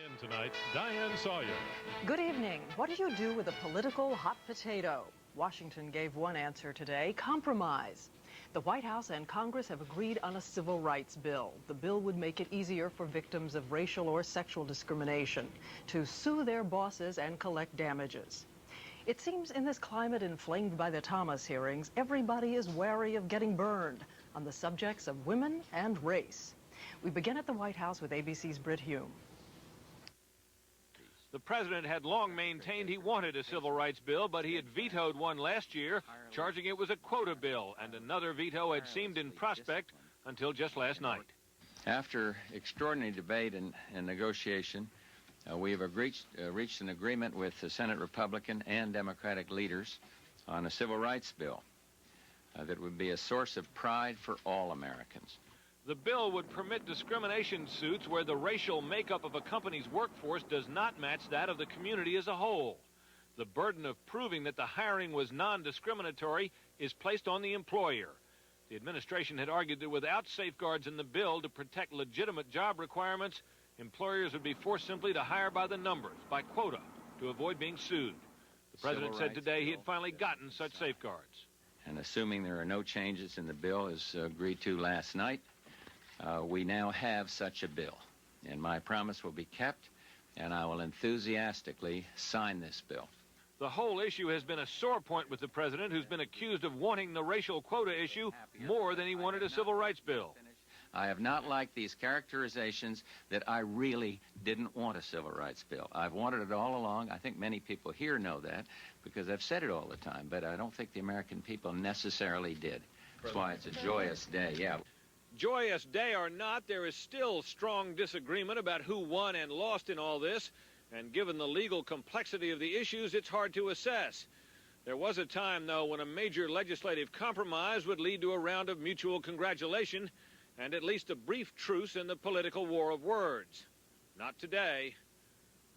In tonight, Diane Sawyer. Good evening. What do you do with a political hot potato? Washington gave one answer today: compromise. The White House and Congress have agreed on a civil rights bill. The bill would make it easier for victims of racial or sexual discrimination to sue their bosses and collect damages. It seems in this climate inflamed by the Thomas hearings, everybody is wary of getting burned on the subjects of women and race. We begin at the White House with ABC's Britt Hume. The president had long maintained he wanted a civil rights bill, but he had vetoed one last year, charging it was a quota bill, and another veto had seemed in prospect until just last night. After extraordinary debate and negotiation, we have reached an agreement with the Senate Republican and Democratic leaders on a civil rights bill that would be a source of pride for all Americans. The bill would permit discrimination suits where the racial makeup of a company's workforce does not match that of the community as a whole. The burden of proving that the hiring was non-discriminatory is placed on the employer. The administration had argued that without safeguards in the bill to protect legitimate job requirements, employers would be forced simply to hire by the numbers, by quota, to avoid being sued. The president said today he had finally gotten such safeguards. And assuming there are no changes in the bill as agreed to last night, we now have such a bill, and my promise will be kept, and I will enthusiastically sign this bill. The whole issue has been a sore point with the president, who's been accused of wanting the racial quota issue more than he wanted a civil rights bill. I have not liked these characterizations that I really didn't want a civil rights bill. I've wanted it all along. I think many people here know that because I've said it all the time, but I don't think the American people necessarily did. That's why it's a joyous day, yeah. Joyous day or not, there is still strong disagreement about who won and lost in all this, and given the legal complexity of the issues, it's hard to assess. There was a time, though, when a major legislative compromise would lead to a round of mutual congratulation and at least a brief truce in the political war of words. Not today.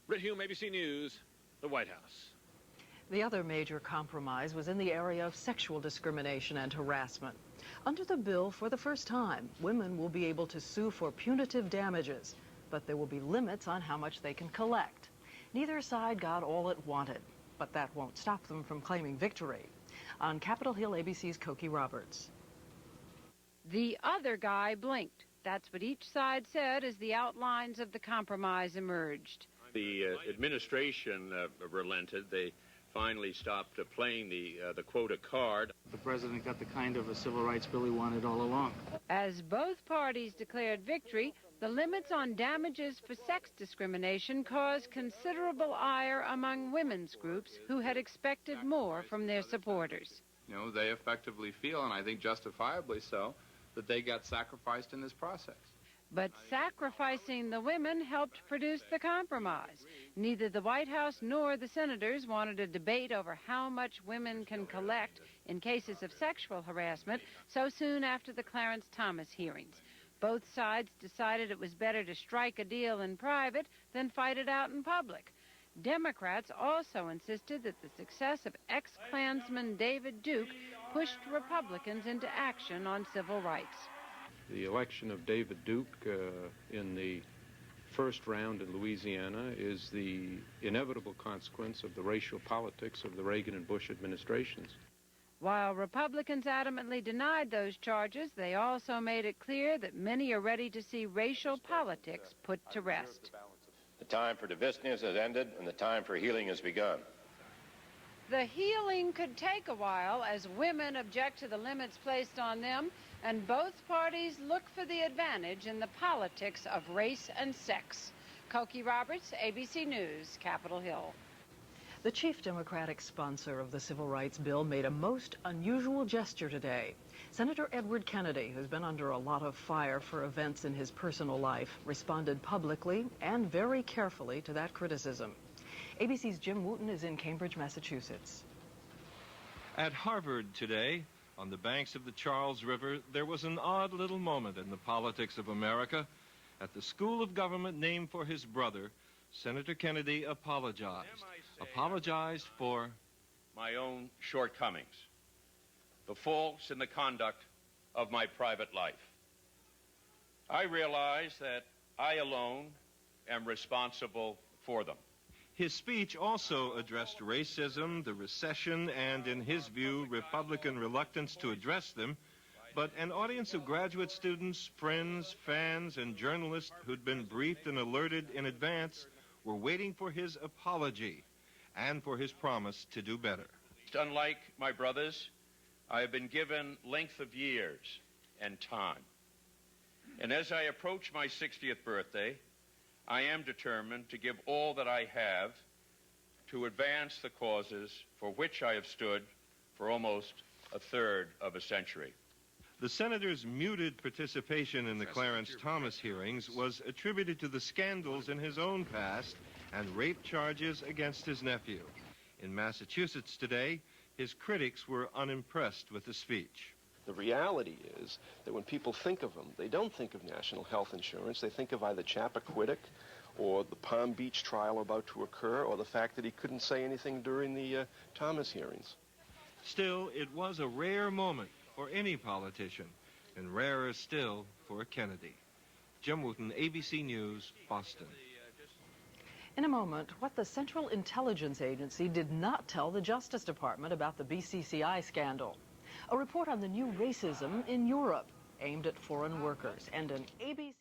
Britt Hume, ABC News, the White House. The other major compromise was in the area of sexual discrimination and harassment. Under the bill, for the first time, women will be able to sue for punitive damages, but there will be limits on how much they can collect. Neither side got all it wanted, but that won't stop them from claiming victory. On Capitol Hill, ABC's Cokie Roberts. The other guy blinked. That's what each side said as the outlines of the compromise emerged. The administration relented. They finally stopped playing the quota card. The president got the kind of a civil rights bill he wanted all along. As both parties declared victory, the limits on damages for sex discrimination caused considerable ire among women's groups who had expected more from their supporters. You know, they effectively feel, and I think justifiably so, that they got sacrificed in this process. But sacrificing the women helped produce the compromise. Neither the White House nor the senators wanted a debate over how much women can collect in cases of sexual harassment so soon after the Clarence Thomas hearings. Both sides decided it was better to strike a deal in private than fight it out in public. Democrats also insisted that the success of ex-Klansman David Duke pushed Republicans into action on civil rights. The election of David Duke in the first round in Louisiana is the inevitable consequence of the racial politics of the Reagan and Bush administrations. While Republicans adamantly denied those charges, they also made it clear that many are ready to see racial politics put to rest. The time for divisiveness has ended and the time for healing has begun. The healing could take a while as women object to the limits placed on them, and both parties look for the advantage in the politics of race and sex. Cokie Roberts, ABC News, Capitol Hill. The chief Democratic sponsor of the civil rights bill made a most unusual gesture today. Senator Edward Kennedy, who's been under a lot of fire for events in his personal life, responded publicly and very carefully to that criticism. ABC's Jim Wooten is in Cambridge, Massachusetts. At Harvard today, on the banks of the Charles River, there was an odd little moment in the politics of America. At the School of Government named for his brother, Senator Kennedy apologized for my own shortcomings, the faults in the conduct of my private life. I realize that I alone am responsible for them. His speech also addressed racism, the recession, and, in his view, Republican reluctance to address them. But an audience of graduate students, friends, fans, and journalists who'd been briefed and alerted in advance were waiting for his apology and for his promise to do better. Unlike my brothers, I have been given length of years and time. And as I approach my 60th birthday, I am determined to give all that I have to advance the causes for which I have stood for almost a third of a century. The senator's muted participation in the Clarence Thomas hearings was attributed to the scandals in his own past and rape charges against his nephew. In Massachusetts today, his critics were unimpressed with the speech. The reality is that when people think of him, they don't think of national health insurance. They think of either Chappaquiddick or the Palm Beach trial about to occur, or the fact that he couldn't say anything during the Thomas hearings. Still, it was a rare moment for any politician, and rarer still for a Kennedy. Jim Wooten, ABC News, Boston. In a moment, what the Central Intelligence Agency did not tell the Justice Department about the BCCI scandal. A report on the new racism in Europe aimed at foreign workers, and an ABC